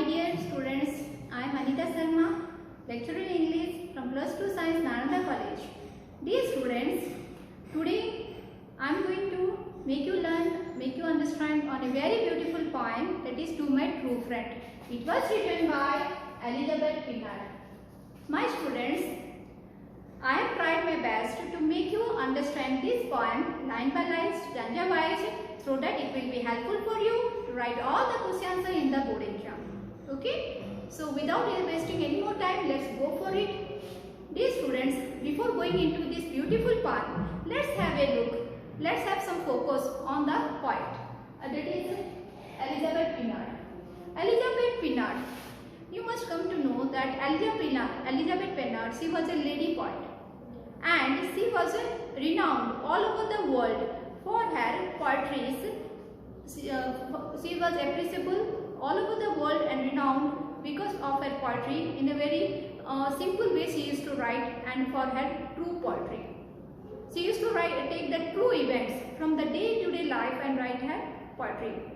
my dear students, I am Anita Sharma, lecturer in English from Plus 2 Science, Nalanda College. Dear students, today I am going to make you learn, make you understand on a very beautiful poem, that is To My True Friend. It was written by Elizabeth Pinard. My students, I have tried my best to make you understand this poem line by line, stanza wise, so that it will be helpful for you to write all the questions in the board exam. Okay? So without wasting any more time, let's go for it. Dear students, before going into this beautiful poem, let's have a look. Let's have some focus on the poet. That is Elizabeth Pinard. Elizabeth Pinard. You must come to know that Elizabeth Pinard, she was a lady poet. And she was renowned all over the world for her poetry. She was appreciable all over the world and renowned because of her poetry. In a very simple way she used to write, and for her true poetry. She used to take the true events from the day-to-day life and write her poetry.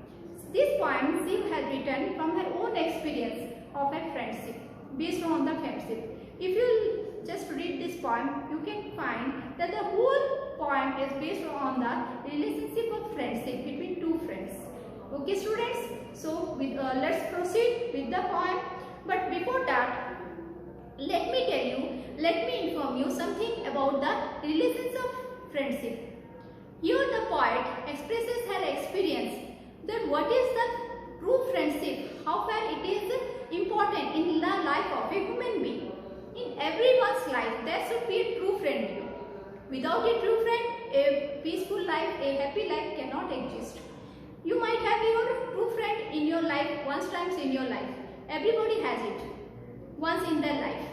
This poem she had written from her own experience of her friendship, based on the friendship. If you just read this poem, you can find that the whole poem is based on the relationship of friendship between two friends. Okay students, so let's proceed with the poem. But before that, let me inform you something about the relations of friendship. Here the poet expresses her experience that what is the true friendship, how far it is important in the life of a human being. In everyone's life, there should be a true friend. Without a true friend, a peaceful life, a happy life cannot exist. You might have your true friend in your life once times in your life. Everybody has it once in their life.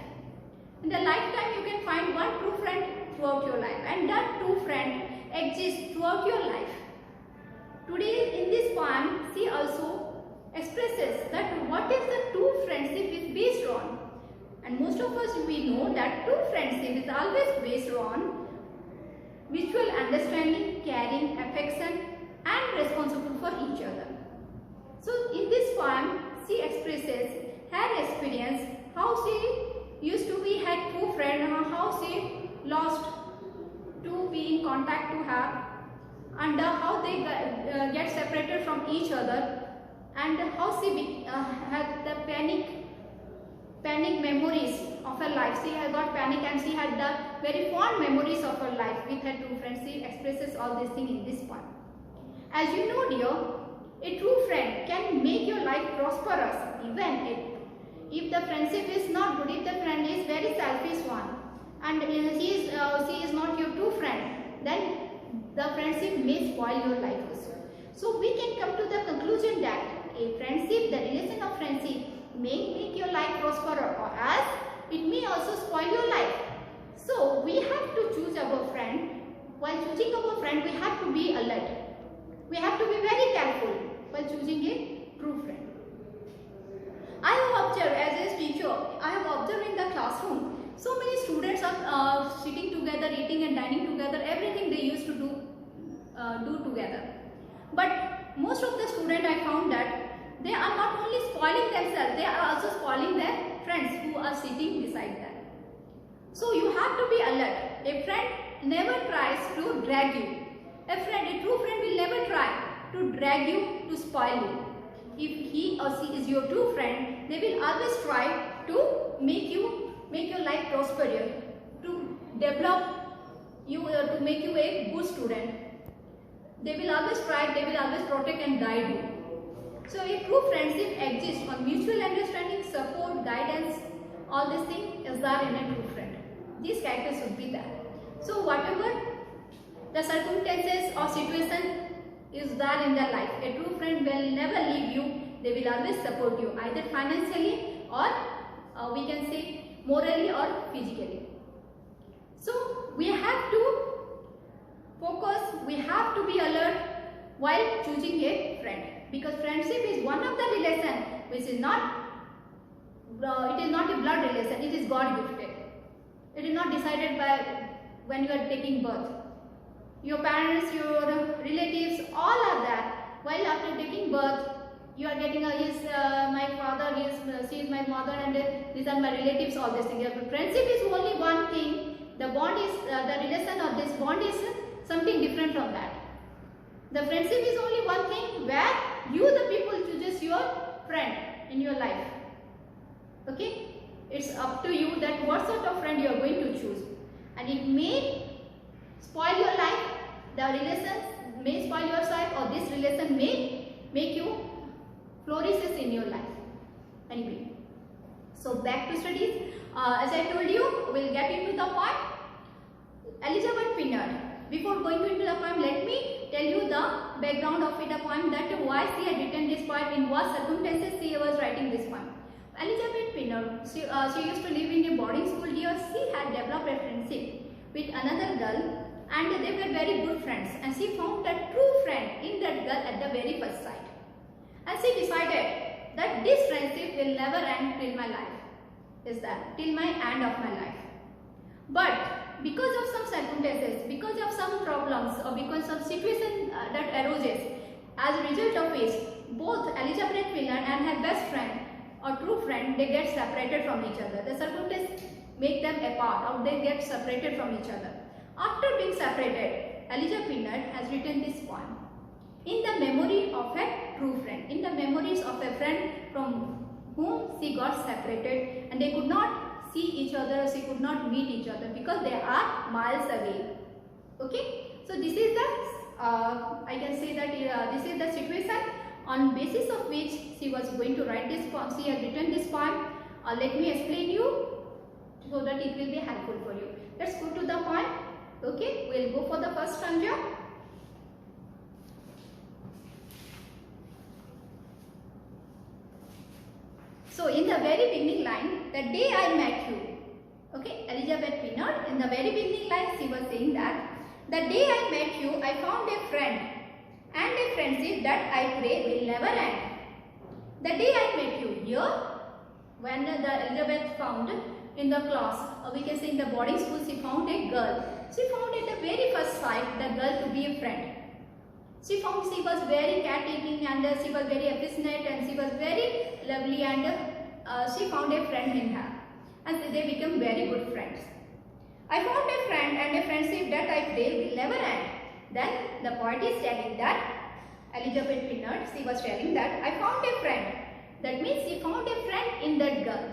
In the lifetime, you can find one true friend throughout your life, and that true friend exists throughout your life. Today, in this poem, she also expresses that what is the true friendship is based on. And most of us, we know that true friendship is always based on mutual understanding, caring, affection, and responsible for each other. So in this poem, she expresses her experience, how she used to be her true friend, and how she lost to be in contact to her, and how they get separated from each other, and how she had the panic memories of her life. She had got panic and she had the very fond memories of her life with her true friends. She expresses all these things in this poem. As you know, dear, a true friend can make your life prosperous even if the friendship is not good, if the friend is very selfish one and she is not your true friend, then the friendship may spoil your life also. So we can come to the conclusion that a friendship, the relation of friendship, may make your life prosper, or else it may also spoil your life. So we have to choose our friend. While choosing our friend, we have to be alert. We have to be very careful while choosing a true friend. I have observed as a teacher, I have observed in the classroom, so many students are sitting together, eating and dining together, everything they used to do together. But most of the students, I found that they are not only spoiling themselves, they are also spoiling their friends who are sitting beside them. So you have to be alert. A friend never tries to drag you. A true friend will never try to drag you, to spoil you. If he or she is your true friend, they will always try to make your life prosper, to develop you, to make you a good student. They will always try, they will always protect and guide you. So a true friendship exists on mutual understanding, support, guidance, all these things is there in a true friend. These characters should be there. So whatever the circumstances or situation is there in their life, a true friend will never leave you. They will always support you, either financially or we can say morally or physically. So we have to focus, we have to be alert while choosing a friend, because friendship is one of the relation which is not it is not a blood relation, it is God gifted. It is not decided by when you are taking birth. Your parents, your relatives, all are there. While after taking birth, you are getting he is my father, she is my mother, and these are my relatives, all these things. But friendship is only one thing. The bond is, the relation of this bond is something different from that. The friendship is only one thing where you, the people, chooses your friend in your life. Okay? It's up to you that what sort of friend you are going to choose. And it may spoil your life, the relations may spoil your life, or this relation may make you flourishes in your life. Anyway, so back to studies. As I told you, we'll get into the point. Elizabeth Pinard. Before going into the poem, let me tell you the background of the poem, that why she had written this poem, in what circumstances she was writing this poem. Elizabeth Pinard, she used to live in a boarding school here. She had developed a friendship with another girl, and they were very good friends, and she found a true friend in that girl at the very first sight. And she decided that this friendship will never end till my life, till my end of my life. But because of some circumstances, because of some problems, or because of situation that arises, as a result of which both Elizabeth Pinard and her best friend or true friend, they get separated from each other. The circumstances make them apart, or they get separated from each other. After being separated, Elizabeth Pinard has written this poem in the memory of a true friend, in the memories of a friend from whom she got separated, and they could not see each other, she could not meet each other because they are miles away. Okay, so this is the I can say that this is the situation on basis of which she was going to write this poem. She has written this poem. Let me explain you so that it will be helpful for you. Let's go to the poem. Okay, we'll go for the first stanza. So in the very beginning line, the day I met you. Okay, Elizabeth Pinard, in the very beginning line, she was saying that the day I met you, I found a friend and a friendship that I pray will never end. The day I met you, here, when the Elizabeth found in the class, or we can say in the boarding school, she found a girl. She found at the very first sight the girl to be a friend. She found she was very caretaking, and she was very affectionate, and she was very lovely, and she found a friend in her, and they became very good friends. I found a friend and a friendship that I pray will never end. Then the poet is telling that, Elizabeth Pinard, she was telling that I found a friend. That means she found a friend in that girl,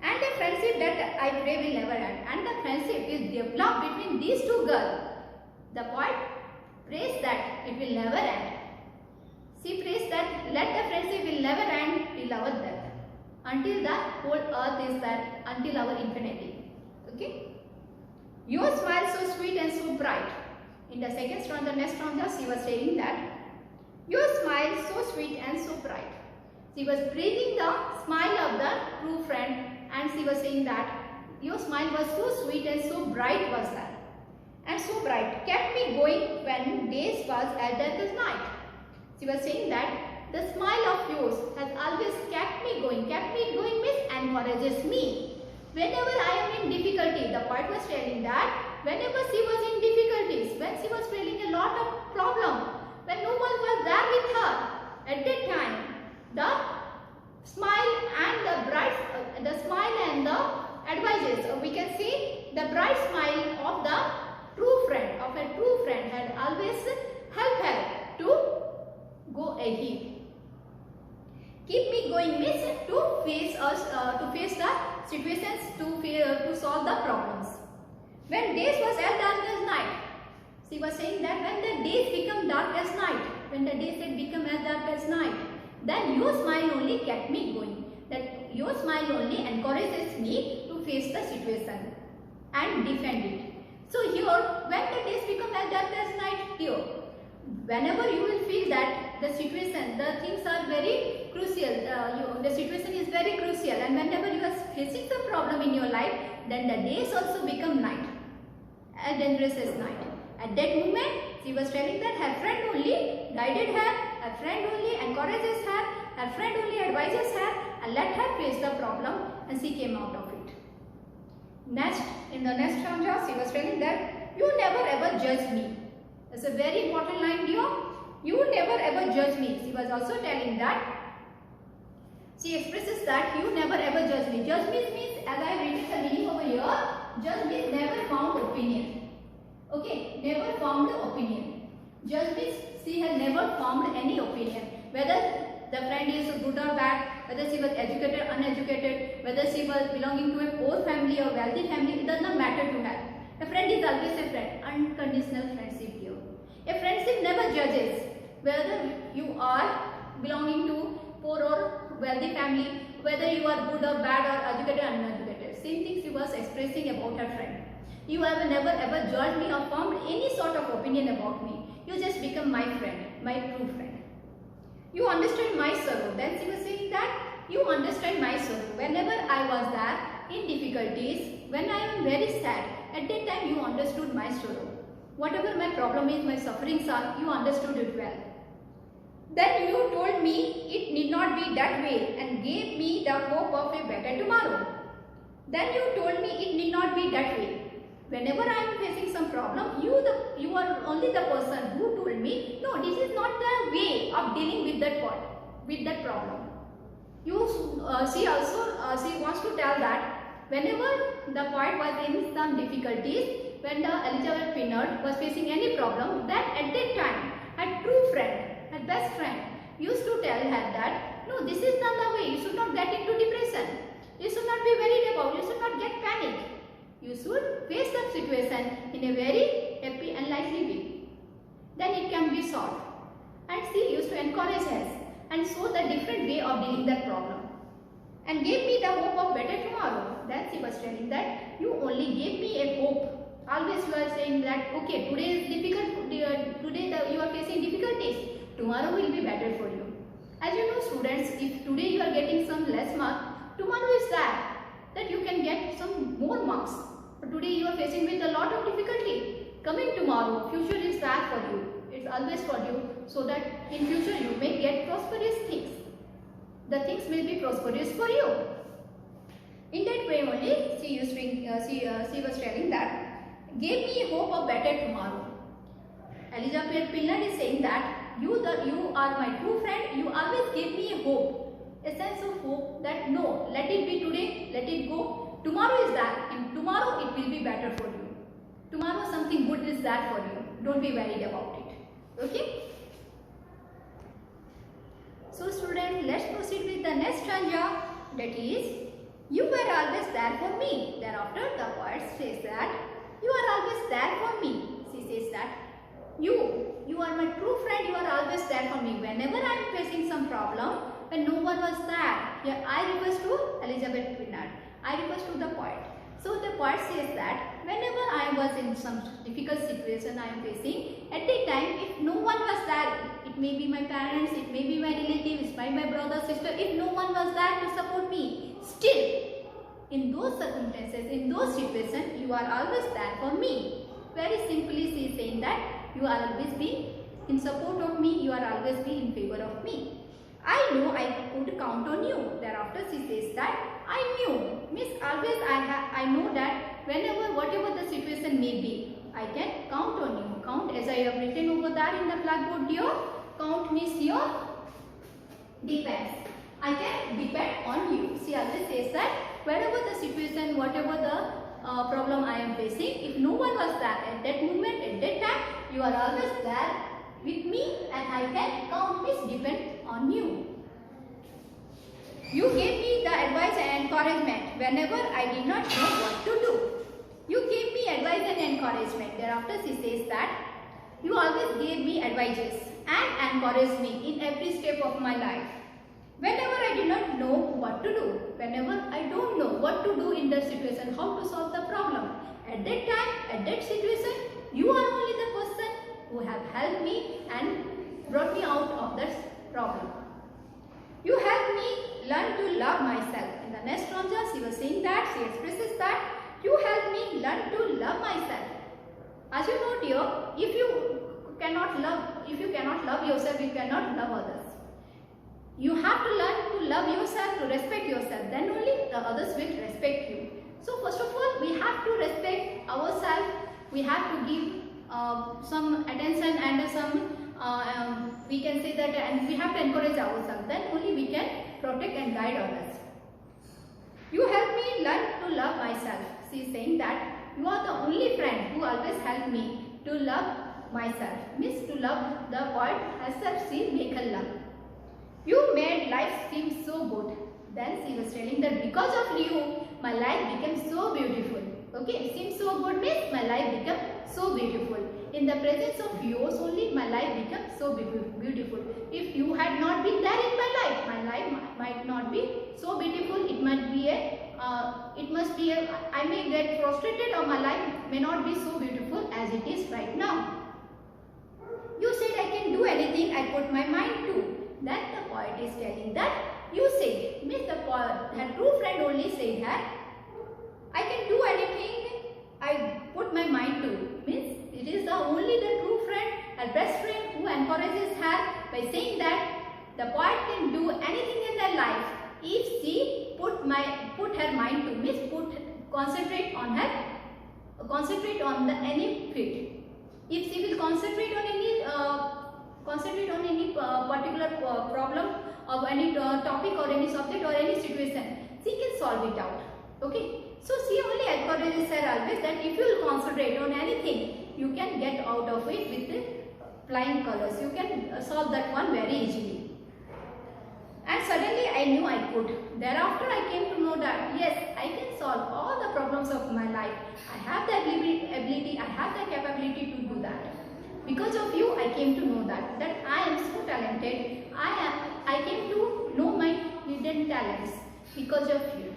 and a friendship that I pray will never end. And the friendship is developed between these two girls. The poet prays that it will never end. She prays that let the friendship will never end till our death, until the whole earth is that, until our infinity. Okay. Your smile so sweet and so bright. In the second stanza, next stanza, she was saying that your smile so sweet and so bright. She was praising the smile of the true friend, and she was saying that your smile was so sweet and so bright was that. And so bright, kept me going when days was as dark as night. She was saying that the smile of yours has always kept me going means encourages me. Whenever I am in difficulty, the poet was telling that whenever she was in difficulties, when she was feeling a lot of problem, when no one was there with her, at that time, the smile and the bright, the smile and the advices, we can see the bright smile of the true friend, had always helped her to go ahead. Keep me going means to face the situations, to solve the problems. When days was as dark as night, she was saying that when the days become dark as night, when the days had become as dark as night, then your smile only kept me going. That your smile only encourages me to face the situation and defend it. So here, when the days become as dark as night, here, whenever you will feel that the situation, the things are very crucial, the situation is very crucial, and whenever you are facing some problem in your life, then the days also become night, as dangerous as night. At that moment, she was telling that her friend only guided her, her friend only encourages her friend only advises her, and let her face the problem, and she came out of it. Next, in the next stanza, she was telling that you never ever judge me. That's a very important line here. You never ever judge me. She was also telling that She expresses that you never ever judge me. Judge me means, as I have written the meaning over here, judge means never formed opinion. Okay, never formed opinion. Judge means she has never formed any opinion. Whether the friend is good or bad, whether she was educated or uneducated, whether she was belonging to a poor family or wealthy family, it does not matter to her. A friend is always a friend. Unconditional friendship here. A friendship never judges whether you are belonging to poor or wealthy family, whether you are good or bad or educated or uneducated. Same thing she was expressing about her friend. You have never ever judged me or formed any sort of opinion about me. You just become my friend, my true friend. You understand my sorrow. Then she was saying that you understand my sorrow. Whenever I was there in difficulties, when I am very sad, at that time you understood my sorrow. Whatever my problem is, my sufferings are, you understood it well. Then you told me it need not be that way and gave me the hope of a better tomorrow. Then you told me it need not be that way. Whenever I am facing some problem, you are only the person who told me, no, this is not the way of dealing with that problem. She wants to tell that whenever the poet was in some difficulties, when the Elizabeth Pinnard was facing any problem, then at that time, her true friend, her best friend, used to tell her that, no, this is not the way, you should not get into depression, you should not be worried about, you should not get panic. You should face that situation in a very happy and lively way. Then it can be solved. And she used to encourage us and show the different way of dealing that problem. And gave me the hope of better tomorrow. Then she was telling that you only gave me a hope. Always you are saying that, okay, today is difficult, you are facing difficulties. Tomorrow will be better for you. As you know, students, if today you are getting some less mark, tomorrow is that you can get some more marks. But today you are facing with a lot of difficulty. Coming tomorrow, future is there for you. It's always for you, so that in future you may get prosperous things. The things will be prosperous for you. In that way only, she was telling that, gave me hope of better tomorrow. Elizabeth Pinnard is saying that you are my true friend. You always give me a hope, a sense of hope that no, let it be today, let it go. Tomorrow is that, and tomorrow it will be better for you. Tomorrow something good is that for you. Don't be worried about it. Okay? So students, let's proceed with the next stanza, that is, you were always there for me. Thereafter the poet says that, you are always there for me. She says that, you are my true friend, you are always there for me. Whenever I am facing some problem, when no one was there, here I request to Elizabeth Pinnard. I request to the poet. So the poet says that whenever I was in some difficult situation I am facing, at that time if no one was there, it may be my parents, it may be my relatives, my brother, sister, if no one was there to support me, still in those circumstances, in those situations, you are always there for me. Very simply she is saying that you are always being in support of me, you are always being in favor of me. I know I could count on you. Thereafter she says that I knew, means always I know that whenever, whatever the situation may be, I can count on you. Count, as I have written over there in the blackboard here, count means your depends. I can depend on you. She always says that wherever the situation, whatever the problem I am facing, if no one was there at that moment, at that time, you are always there with me and I can count means depend on you. You gave me the advice and encouragement whenever I did not know what to do. You gave me advice and encouragement. Thereafter she says that you always gave me advices and encouraged me in every step of my life. Whenever I did not know what to do, whenever I don't know what to do in that situation, how to solve the problem, at that time, at that situation, you are only the person who have helped me and brought me out of that problem. You helped me learn to love myself. In the next stanza, she was saying that, she expresses that, you helped me learn to love myself. As you note here, if you cannot love yourself, you cannot love others. You have to learn to love yourself, to respect yourself. Then only the others will respect you. So first of all, we have to respect ourselves. We have to give some attention and some, we can say that, and we have to encourage ourselves. Then only we can protect and guide She is saying that you are the only friend who always helped me to love myself. Means to love the poet herself, she make her love. You made life seem so good. Then she was telling that because of you, my life became so beautiful. Okay, seems so good means my life became so beautiful. In the presence of yours only, my life became so beautiful. If you had not been there in my life might not be so beautiful. It might be I may get frustrated, or my life may not be so beautiful as it is right now. You said I can do anything I put my mind to. Then the poet is telling that you said, means the poet, her true friend only said that I can do anything I put my mind to. Means it is only the true friend, her best friend, who encourages her by saying that the poet can do anything in their life if she put her mind to. Means concentrate on any fit. If she will concentrate on any particular problem of any topic or any subject or any situation, she can solve it out. Okay, so she only encourages her always that if you will concentrate on anything, you can get out of it with flying colors. You can solve that one very easily. And suddenly I knew I could. Thereafter I came to know that yes, I can solve all the problems of my life. I have the ability, I have the capability to do that. Because of you, I came to know that I am so talented. I came to know my hidden talents because of you.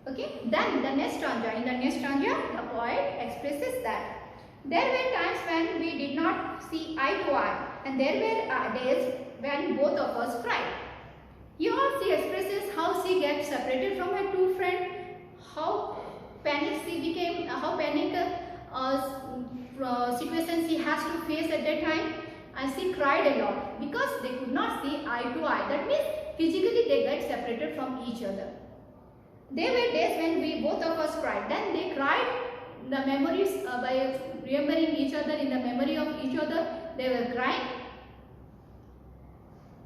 Okay. Then in the next stanza, the poet expresses that there were times when we did not see eye to eye, and there were days when both of us cried. Here she expresses how she gets separated from her true friend, how panicked she became, how panicked situation she has to face at that time, and she cried a lot because they could not see eye to eye. That means physically they get separated from each other. There were days when we both of us cried. Then they cried the memories by remembering each other, in the memory of each other. They were crying.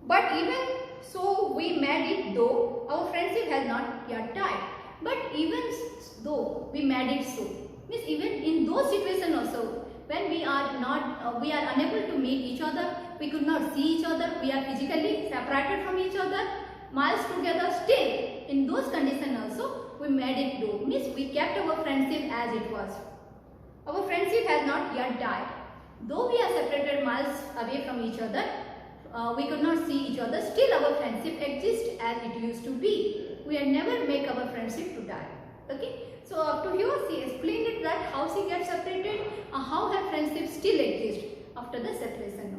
But even so, we made it though our friendship has not yet died. But even though we made it so, means even in those situations also, when we are unable to meet each other, we could not see each other, we are physically separated from each other, miles together, still in those conditions also we made it do. Means we kept our friendship as it was. Our friendship has not yet died. Though we are separated miles away from each other, we could not see each other, still our friendship exists as it used to be. We have never make our friendship to die. Okay. So up to here she explained it that how she gets separated and how her friendship still exists after the separation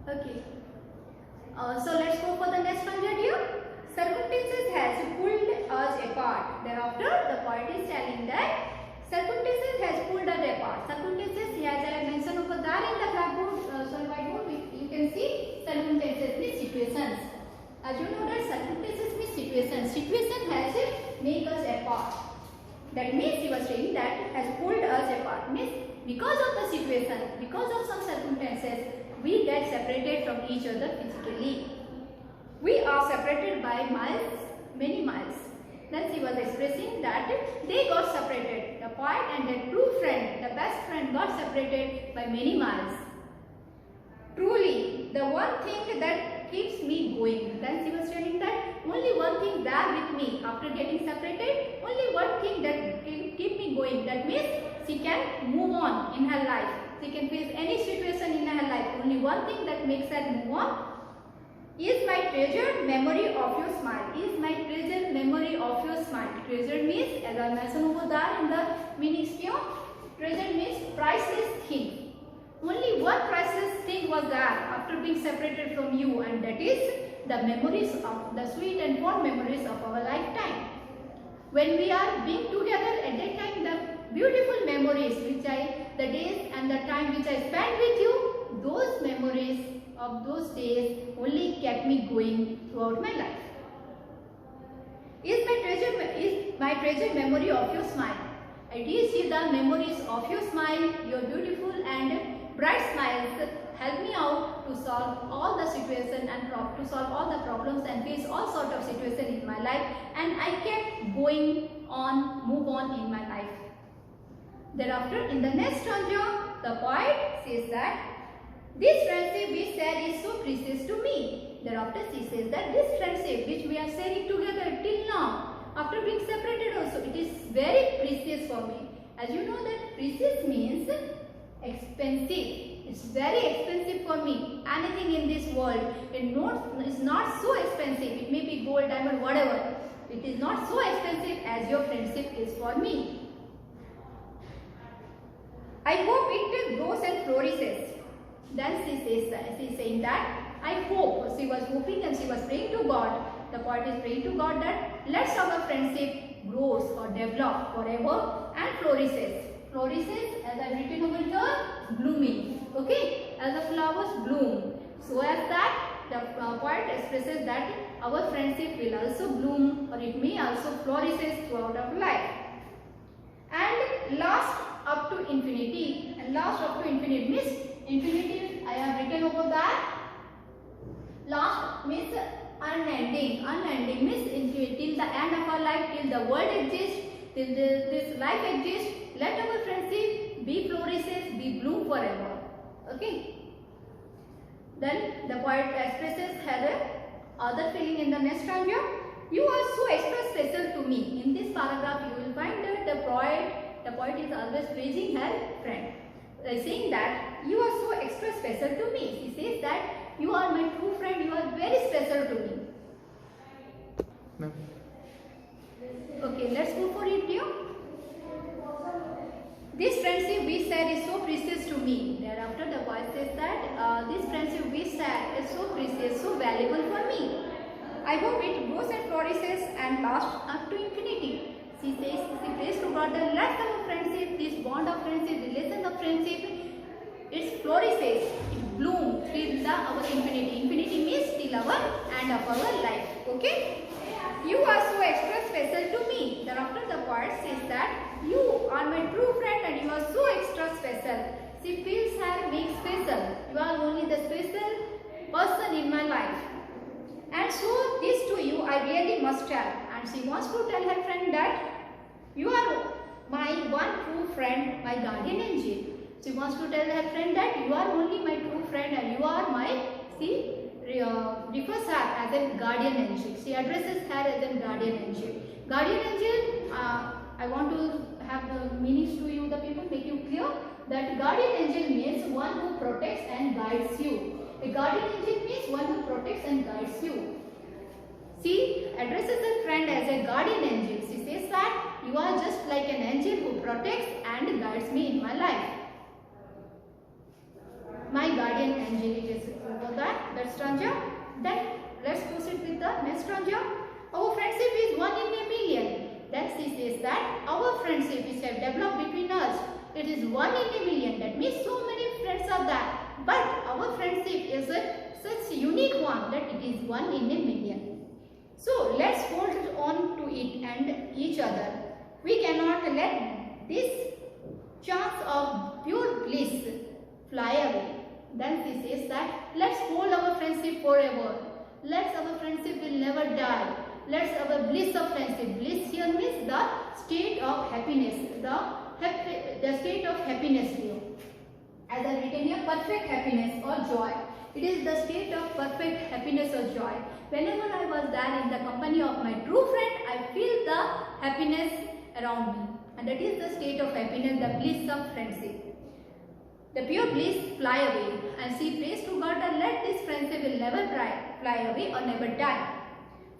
only. Okay. So let's go for the next one here. Circumstances has pulled us apart. Thereafter the poet is telling that circumstances has pulled us apart. Circumstances, as I mentioned over there in the blackboard, whiteboard, you can see circumstances means situations. As you know that circumstances means situations. Situation has made us apart. That means he was saying that has pulled us apart. Means because of the situation, because of some circumstances, we get separated from each other physically. We are separated by miles, many miles. Then she was expressing that they got separated. The poet and their true friend, the best friend, got separated by many miles. Truly, the one thing that keeps me going. Then she was telling that only one thing there with me after getting separated, only one thing that keep me going. That means she can move on in her life. She can face any situation in her life. Only one thing that makes her move on is my treasured memory of your smile. Is my treasured memory of your smile. Treasured means, as I mentioned over there in the meaning sphere, treasured means priceless thing. Only one priceless thing was there after being separated from you, and that is the memories of the sweet and fond memories of our lifetime. When we are being together at that time, the beautiful memories the days and the time which I spent with you, those memories of those days only kept me going throughout my life. Is my treasured memory of your smile. I did see the memories of your smile, your beautiful and bright smiles help me out to solve all the situation and to solve all the problems and face all sort of situation in my life, and I kept going on, move on in my life. Thereafter, in the next stanza, the poet says that this friendship we share is so precious to me. Thereafter, she says that this friendship which we are sharing together till now, after being separated also, it is very precious for me. As you know that precious means expensive. It's very expensive for me. Anything in this world is not so expensive. It may be gold, diamond, whatever. It is not so expensive as your friendship is for me. I hope it grows and flourishes. Then she is saying that I hope. She was hoping and she was praying to God. The poet is praying to God that let our friendship grows or develop forever and flourishes. Flourishes, as I have written over here, blooming. Okay, as the flowers bloom. So as that, the poet expresses that our friendship will also bloom, or it may also flourishes throughout our life. And last up to infinity. And last up to infinity means infinity. I have written over that. Last means unending. Unending means till the end of our life, till the world exists, till this life exists. Let our friendship be flourishes, be bloom forever. Okay. Then the poet expresses her other feeling in the next stanza. You are so extra special to me. In this paragraph, you will find that the poet is always praising her friend, saying that you are so extra special to me. She says that you are my true friend. You are very special to me. No. Okay, let's go for it, dear. This friendship we share is so precious to me. Thereafter, the poet says that this friendship we share is so precious, so valuable for me. I hope it grows and flourishes and lasts up to infinity. She says, she prays to God that let our friendship, this bond of friendship, relation of friendship, it flourishes, it blooms till our infinity. Infinity means till our end of our life. Okay? You are so extra special to me. Thereafter, the poet says that you are my true friend and you are so extra special. She feels her being special. You are only the special person in my life. And so this to you I really must tell. And she wants to tell her friend that you are my one true friend, my guardian angel. She wants to tell her friend that you are only my true friend and you are my, she refers her as a guardian angel. She addresses her as a guardian angel. Guardian angel, I want to have the meanings to you, the people, make you clear that guardian angel means one who protects and guides you. A guardian angel means one who protects and guides you. She addresses her friend as a guardian angel. She says that you are just like an angel who protects and guides me in my life. My guardian angel, it is over that stanza. Then let's proceed with the next stanza. Our friendship is one in a million. Then she says that our friendship which have developed between us, it is one in a million. That means so many friends are there. But our friendship is such a unique one that it is one in a million. So let's hold on to it and each other. We cannot let this chance of pure bliss fly away. Then she says that let's hold our friendship forever. Let's our friendship will never die. Let's our bliss of friendship. Bliss here means the state of happiness. The state of happiness here. As I written here, perfect happiness or joy. It is the state of perfect happiness or joy. Whenever I was there in the company of my true friend, I feel the happiness around me. And that is the state of happiness, the bliss of friendship. The pure bliss fly away. And she prays to God that let this friendship will never fly away or never die.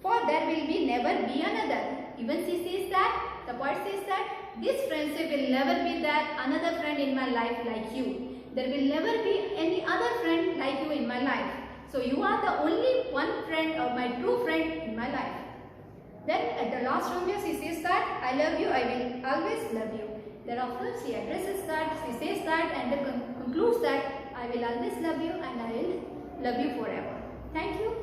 For there will be never be another. Even she says that, the poet says that this friendship will never be there another friend in my life like you. There will never be any other friend like you in my life. So you are the only one friend or my true friend in my life. Then at the last stanza she says that I love you, I will always love you. Thereafter she addresses that, she says that and concludes that I will always love you and I will love you forever. Thank you.